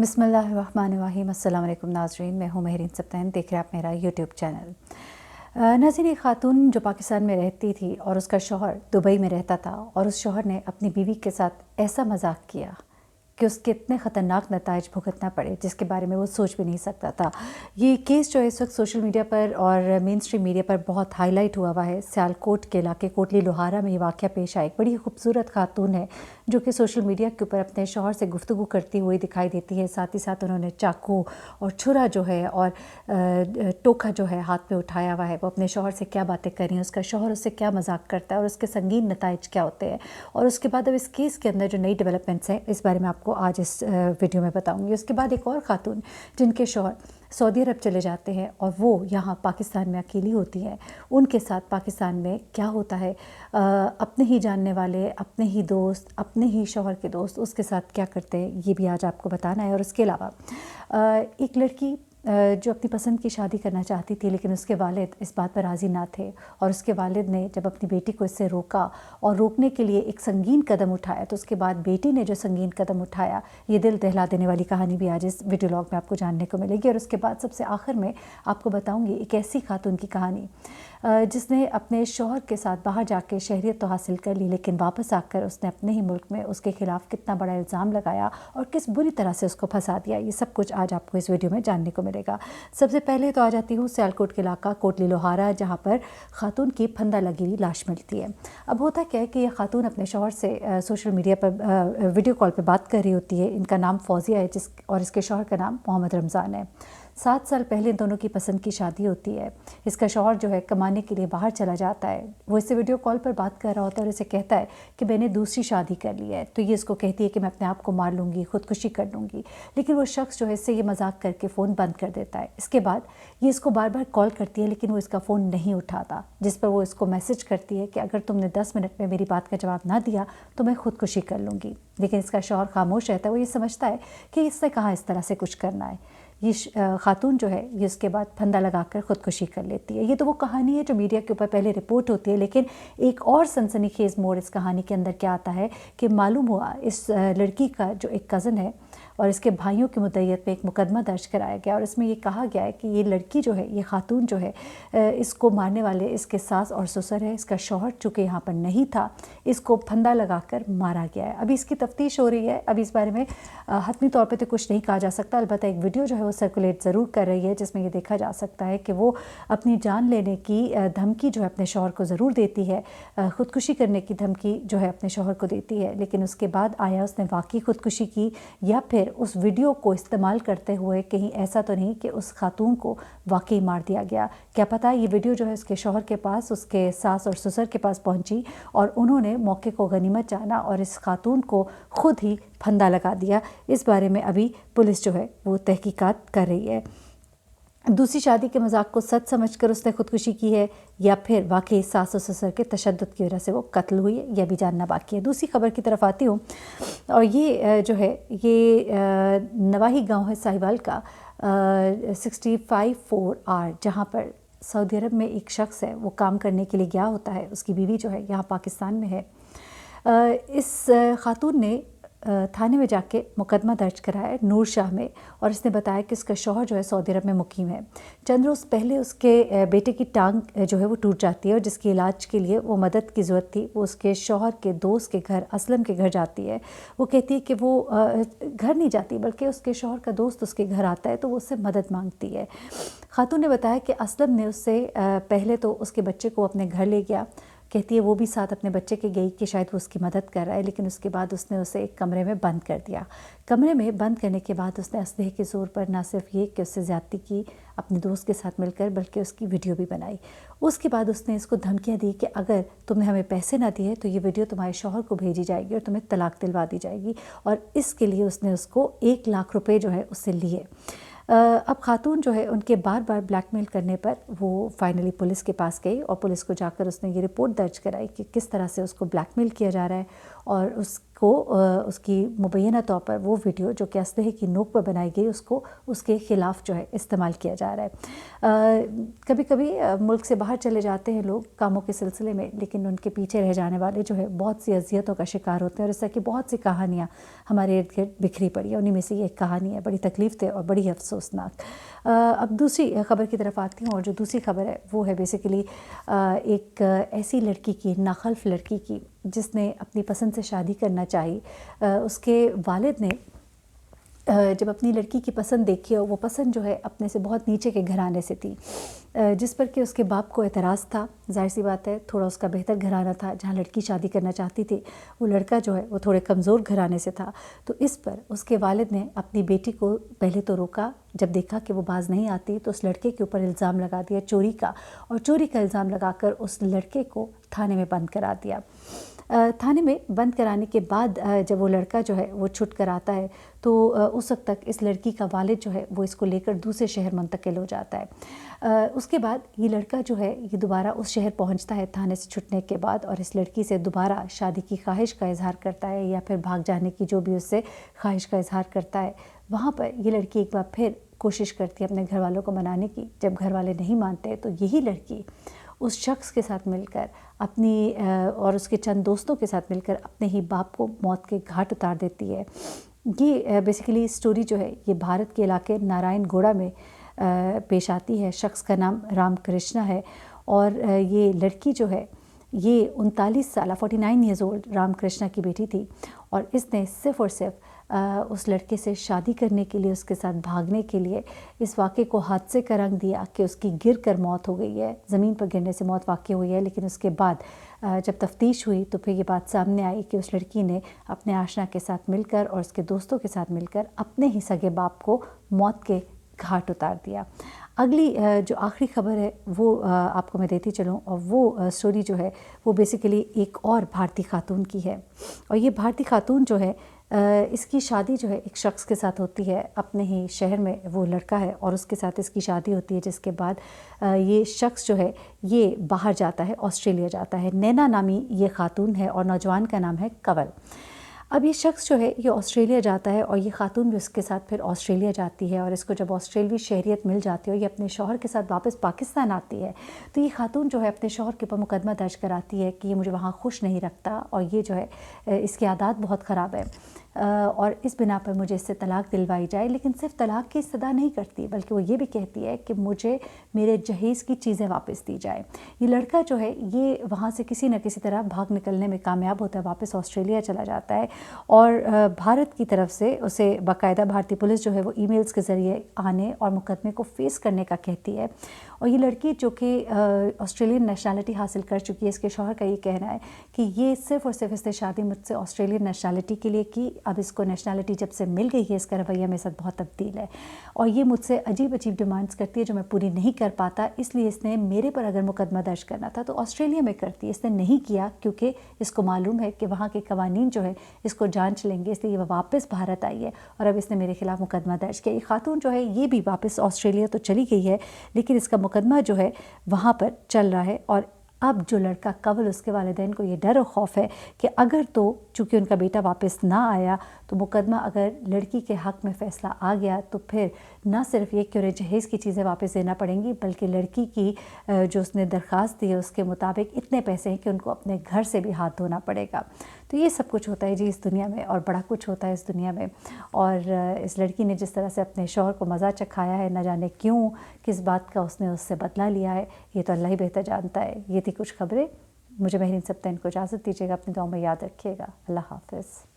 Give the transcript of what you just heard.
बिस्मिल्लाहिर्रहमानिर्रहीम। अस्सलाम वालेकुम नाज़रीन, मैं हूँ महरीन सब्तैन, देख रहे हैं आप मेरा यूट्यूब चैनल। नाज़रीन, एक ख़ातून जो पाकिस्तान में रहती थी और उसका शौहर दुबई में रहता था, और उस शौहर ने अपनी बीवी के साथ ऐसा मजाक किया कि उसके इतने ख़तरनाक नताइज भुगतना पड़े जिसके बारे में वो सोच भी नहीं सकता था। ये केस जो है इस वक्त सोशल मीडिया पर और मेन स्ट्रीम मीडिया पर बहुत हाईलाइट हुआ है। सियालकोट के इलाके कोटली लोहारा में ये वाक़या पेश आया। एक बड़ी खूबसूरत खातून है जो कि सोशल मीडिया के ऊपर अपने शौहर से गुफ्तगू करती हुई दिखाई देती है। साथ ही साथ उन्होंने चाकू और छुरा जो है और टोखा जो है हाथ में उठाया हुआ है। वो अपने शौहर से क्या बातें कर रही हैं, उसका शौहर उससे क्या मजाक करता है और उसके संगीन नताइज क्या होते हैं। और उसके बाद अब इस केस के अंदर जो नई डेवलपमेंट्स हैं इस बारे में आपको आज इस वीडियो में बताऊंगी। उसके बाद एक और खातून जिनके शौहर सऊदी अरब चले जाते हैं और वो यहाँ पाकिस्तान में अकेली होती हैं, उनके साथ पाकिस्तान में क्या होता है। अपने ही जानने वाले, अपने ही दोस्त, अपने ही शौहर के दोस्त उसके साथ क्या करते हैं, ये भी आज आपको बताना है। और उसके अलावा एक लड़की जो अपनी पसंद की शादी करना चाहती थी, लेकिन उसके वालिद इस बात पर राज़ी ना थे, और उसके वालिद ने जब अपनी बेटी को इससे रोका और रोकने के लिए एक संगीन कदम उठाया, तो उसके बाद बेटी ने जो संगीन कदम उठाया, ये दिल दहला देने वाली कहानी भी आज इस वीडियो लॉग में आपको जानने को मिलेगी। और उसके बाद सबसे आखिर में आपको बताऊंगी एक ऐसी खातून की कहानी जिसने अपने शौहर के साथ बाहर जाके शहरियत तो हासिल कर ली, लेकिन वापस आकर उसने अपने ही मुल्क में उसके ख़िलाफ़ कितना बड़ा इल्ज़ाम लगाया और किस बुरी तरह से उसको फंसा दिया। ये सब कुछ आज आपको इस वीडियो में जानने को मिलेगा। सबसे पहले तो आ जाती हूँ सियालकोट के इलाका कोटली लोहारा, जहाँ पर खातून की फंदा लगी हुई लाश मिलती है। अब होता क्या है कि ये खातून अपने शौहर से सोशल मीडिया पर वीडियो कॉल पर बात कर रही होती है। इनका नाम फौजिया है और इसके शौहर का नाम मोहम्मद रमज़ान है। 7 साल पहले इन दोनों की पसंद की शादी होती है। इसका शौहर जो है कमाने के लिए बाहर चला जाता है। वो इससे वीडियो कॉल पर बात कर रहा होता है और इसे कहता है कि मैंने दूसरी शादी कर ली है। तो ये इसको कहती है कि मैं अपने आप को मार लूँगी, ख़ुदकुशी कर लूँगी। लेकिन वो शख्स जो है इससे ये मजाक करके फ़ोन बंद कर देता है। इसके बाद ये इसको बार बार कॉल करती है, लेकिन वो इसका फ़ोन नहीं उठाता, जिस पर वो इसको मैसेज करती है कि अगर तुमने 10 मिनट में मेरी बात का जवाब ना दिया तो मैं ख़ुदकुशी कर लूँगी। लेकिन इसका शौहर खामोश रहता है। वो ये समझता है कि इससे कहाँ इस तरह से कुछ करना है। ये खातून जो है ये उसके बाद फंदा लगाकर ख़ुदकुशी कर लेती है। ये तो वो कहानी है जो मीडिया के ऊपर पहले रिपोर्ट होती है, लेकिन एक और सनसनीखेज़ मोड़ इस कहानी के अंदर क्या आता है कि मालूम हुआ इस लड़की का जो एक कज़न है और इसके भाइयों की मुद्दत में एक मुकदमा दर्ज कराया गया, और इसमें ये कहा गया है कि ये लड़की जो है, ये खातून जो है, इसको मारने वाले इसके सास और ससुर है। इसका शौहर चूँकि यहाँ पर नहीं था, इसको फंदा लगाकर मारा गया है। अभी इसकी तफ्तीश हो रही है। अभी इस बारे में हतमी तौर पर तो कुछ नहीं कहा जा सकता। अलबत्ता एक वीडियो जो है वो सर्कुलेट ज़रूर कर रही है जिसमें ये देखा जा सकता है कि वो अपनी जान लेने की धमकी जो है अपने शौहर को ज़रूर देती है, ख़ुदकुशी करने की धमकी जो है अपने शौहर को देती है। लेकिन उसके बाद आया उसने वाकई ख़ुदकुशी की या फिर उस वीडियो को इस्तेमाल करते हुए कहीं ऐसा तो नहीं कि उस खातून को वाकई मार दिया गया। क्या पता ये वीडियो जो है उसके शौहर के पास, उसके सास और ससुर के पास पहुंची और उन्होंने मौके को गनीमत जाना और इस खातून को खुद ही फंदा लगा दिया। इस बारे में अभी पुलिस जो है वो तहकीकात कर रही है। दूसरी शादी के मजाक को सच समझकर उसने ख़ुदकुशी की है या फिर वाकई सास और ससुर के तशद्दुद की वजह से वो कत्ल हुई है, यह भी जानना बाकी है। दूसरी खबर की तरफ आती हूँ, और ये जो है ये नवाही गांव है साहिवाल का 65-4R, जहाँ पर सऊदी अरब में एक शख्स है वो काम करने के लिए गया होता है। उसकी बीवी जो है यहाँ पाकिस्तान में है। इस खातून ने थाने में जाके मुकदमा दर्ज कराया है नूर शाह में, और इसने बताया कि उसका शौहर जो है सऊदी अरब में मुकीम है। चंद रोज़ पहले उसके बेटे की टांग जो है वो टूट जाती है और जिसके इलाज के लिए वो मदद की ज़रूरत थी। वो उसके शौहर के दोस्त के घर, असलम के घर जाती है। वो कहती है कि वो घर नहीं जाती बल्कि उसके शौहर का दोस्त उसके घर आता है तो वो उससे मदद मांगती है। खातून ने बताया कि असलम ने उससे पहले तो उसके बच्चे को अपने घर ले गया। कहती है वो भी साथ अपने बच्चे के गई कि शायद वो उसकी मदद कर रहा है, लेकिन उसके बाद उसने उसे एक कमरे में बंद कर दिया। कमरे में बंद करने के बाद उसने असलहे के ज़ोर पर ना सिर्फ ये कि उससे ज़्यादती की अपने दोस्त के साथ मिलकर, बल्कि उसकी वीडियो भी बनाई। उसके बाद उसने इसको धमकियाँ दी कि अगर तुमने हमें पैसे ना दिए तो ये वीडियो तुम्हारे शौहर को भेजी जाएगी और तुम्हें तलाक दिलवा दी जाएगी, और इसके लिए उसने उसको 1 लाख रुपये जो है उससे लिए। अब खातून जो है उनके बार बार ब्लैकमेल करने पर वो फाइनली पुलिस के पास गई और पुलिस को जाकर उसने ये रिपोर्ट दर्ज कराई कि किस तरह से उसको ब्लैकमेल किया जा रहा है اور اس کی مبینہ طور پر وہ ویڈیو جو کہ اسلحے کی نوک پر بنائی گئی اس کے خلاف جو ہے استعمال کیا جا رہا ہے۔ کبھی کبھی ملک سے باہر چلے جاتے ہیں لوگ کاموں کے سلسلے میں، لیکن ان کے پیچھے رہ جانے والے جو ہے بہت سی اذیتوں کا شکار ہوتے ہیں، اور اس طرح کی بہت سی کہانیاں ہمارے ارد گرد بکھری پڑی ہیں۔ انہی میں سے یہ ایک کہانی ہے، بڑی تکلیف دہ اور بڑی افسوسناک۔ اب دوسری خبر کی طرف آتی ہوں، اور جو دوسری خبر ہے وہ ہے بیسیکلی ایک ایسی لڑکی کی، ناخلف لڑکی کی، جس نے اپنی پسند سے شادی کرنا چاہی۔ اس کے والد نے جب اپنی لڑکی کی پسند دیکھی، اور وہ پسند جو ہے اپنے سے بہت نیچے کے گھرانے سے تھی، جس پر کہ اس کے باپ کو اعتراض تھا۔ ظاہر سی بات ہے تھوڑا اس کا بہتر گھرانہ تھا جہاں لڑکی شادی کرنا چاہتی تھی، وہ لڑکا جو ہے وہ تھوڑے کمزور گھرانے سے تھا۔ تو اس پر اس کے والد نے اپنی بیٹی کو پہلے تو روکا، جب دیکھا کہ وہ باز نہیں آتی تو اس لڑکے کے اوپر الزام لگا دیا چوری کا، اور چوری کا الزام لگا کر اس لڑکے کو تھانے میں بند کرا دیا۔ تھانے میں بند کرانے کے بعد جب وہ لڑکا جو ہے وہ چھٹ کر آتا ہے تو اس وقت تک اس لڑکی کا والد جو ہے وہ اس کو لے کر دوسرے شہر منتقل ہو جاتا ہے۔ اس کے بعد یہ لڑکا جو ہے یہ دوبارہ اس شہر پہنچتا ہے تھانے سے چھٹنے کے بعد، اور اس لڑکی سے دوبارہ شادی کی خواہش کا اظہار کرتا ہے، یا پھر بھاگ جانے کی جو بھی اس سے خواہش کا اظہار کرتا ہے۔ وہاں پر یہ لڑکی ایک بار پھر کوشش کرتی ہے اپنے گھر والوں کو منانے کی۔ جب گھر والے نہیں مانتے تو یہی لڑکی اس شخص کے ساتھ مل کر اپنی اور اس کے چند دوستوں کے ساتھ مل کر اپنے ہی باپ کو موت کے گھاٹ اتار دیتی ہے۔ یہ بیسیکلی سٹوری جو ہے یہ بھارت کے علاقے نارائن گوڑا میں پیش آتی ہے۔ شخص کا نام رام کرشنا ہے، اور یہ لڑکی جو ہے یہ 39 سالہ 49 ایئرز اولڈ رام کرشنا کی بیٹی تھی، اور اس نے صرف اور صرف اس لڑکے سے شادی کرنے کے لیے، اس کے ساتھ بھاگنے کے لیے اس واقعے کو حادثے کا رنگ دیا کہ اس کی گر کر موت ہو گئی ہے، زمین پر گرنے سے موت واقع ہوئی ہے۔ لیکن اس کے بعد جب تفتیش ہوئی تو پھر یہ بات سامنے آئی کہ اس لڑکی نے اپنے آشنا کے ساتھ مل کر اور اس کے دوستوں کے ساتھ مل کر اپنے ہی سگے باپ کو موت کے گھاٹ اتار دیا۔ اگلی جو آخری خبر ہے وہ آپ کو میں دیتی چلوں، اور وہ سٹوری جو ہے وہ بیسیکلی ایک اور بھارتی خاتون کی ہے، اور یہ بھارتی خاتون جو ہے اس کی شادی جو ہے ایک شخص کے ساتھ ہوتی ہے اپنے ہی شہر میں، وہ لڑکا ہے اور اس کے ساتھ اس کی شادی ہوتی ہے، جس کے بعد یہ شخص جو ہے یہ باہر جاتا ہے، آسٹریلیا جاتا ہے۔ نینا نامی یہ خاتون ہے اور نوجوان کا نام ہے کنول۔ اب یہ شخص جو ہے یہ آسٹریلیا جاتا ہے، اور یہ خاتون بھی اس کے ساتھ پھر آسٹریلیا جاتی ہے، اور اس کو جب آسٹریلوی شہریت مل جاتی ہے اور یہ اپنے شوہر کے ساتھ واپس پاکستان آتی ہے تو یہ خاتون جو ہے اپنے شوہر کے اوپر مقدمہ درج کراتی ہے کہ یہ مجھے وہاں خوش نہیں رکھتا، اور یہ جو ہے اس کی عادات بہت خراب ہے، اور اس بنا پر مجھے اس سے طلاق دلوائی جائے۔ لیکن صرف طلاق کی استدعا نہیں کرتی، بلکہ وہ یہ بھی کہتی ہے کہ مجھے میرے جہیز کی چیزیں واپس دی جائیں۔ یہ لڑکا جو ہے یہ وہاں سے کسی نہ کسی طرح بھاگ نکلنے میں کامیاب ہوتا ہے، واپس آسٹریلیا چلا جاتا ہے، اور بھارت کی طرف سے اسے باقاعدہ بھارتی پولیس جو ہے وہ ای میلز کے ذریعے آنے اور مقدمے کو فیس کرنے کا کہتی ہے۔ اور یہ لڑکی جو کہ آسٹریلین نیشنلٹی حاصل کر چکی ہے، اس کے شوہر کا یہ کہنا ہے کہ یہ صرف اور صرف اس نے شادی مجھ سے آسٹریلین نیشنلٹی کے لیے کی، اب اس کو نیشنلٹی جب سے مل گئی ہے اس کا رویہ میرے ساتھ بہت تبدیل ہے، اور یہ مجھ سے عجیب عجیب ڈیمانڈز کرتی ہے جو میں پوری نہیں کر پاتا، اس لیے اس نے میرے پر اگر مقدمہ درج کرنا تھا تو آسٹریلیا میں کرتی، اس نے نہیں کیا کیونکہ اس کو معلوم ہے کہ وہاں کے قوانین جو ہے اس کو جانچ لیں گے، اس لیے وہ واپس بھارت آئی ہے اور اب اس نے میرے خلاف مقدمہ درج کیا۔ یہ خاتون جو ہے یہ بھی واپس آسٹریلیا تو چلی گئی ہے، لیکن اس کا مقدمہ جو ہے وہاں پر چل رہا ہے، اور اب جو لڑکا کنول اس کے والدین کو یہ ڈر و خوف ہے کہ اگر تو چونکہ ان کا بیٹا واپس نہ آیا تو مقدمہ اگر لڑکی کے حق میں فیصلہ آ گیا تو پھر نہ صرف یہ کہ انہیں جہیز کی چیزیں واپس دینا پڑیں گی، بلکہ لڑکی کی جو اس نے درخواست دی ہے اس کے مطابق اتنے پیسے ہیں کہ ان کو اپنے گھر سے بھی ہاتھ دھونا پڑے گا۔ تو یہ سب کچھ ہوتا ہے جی اس دنیا میں، اور بڑا کچھ ہوتا ہے اس دنیا میں، اور اس لڑکی نے جس طرح سے اپنے شوہر کو مزہ چکھایا ہے، نہ جانے کیوں، کس بات کا اس نے اس سے بدلہ لیا ہے، یہ تو اللہ ہی بہتر جانتا ہے۔ یہ تھی کچھ خبریں، مجھے مہرین سبطین کو اجازت دیجیے گا، اپنی دعاؤں میں یاد رکھیے گا۔ اللہ حافظ۔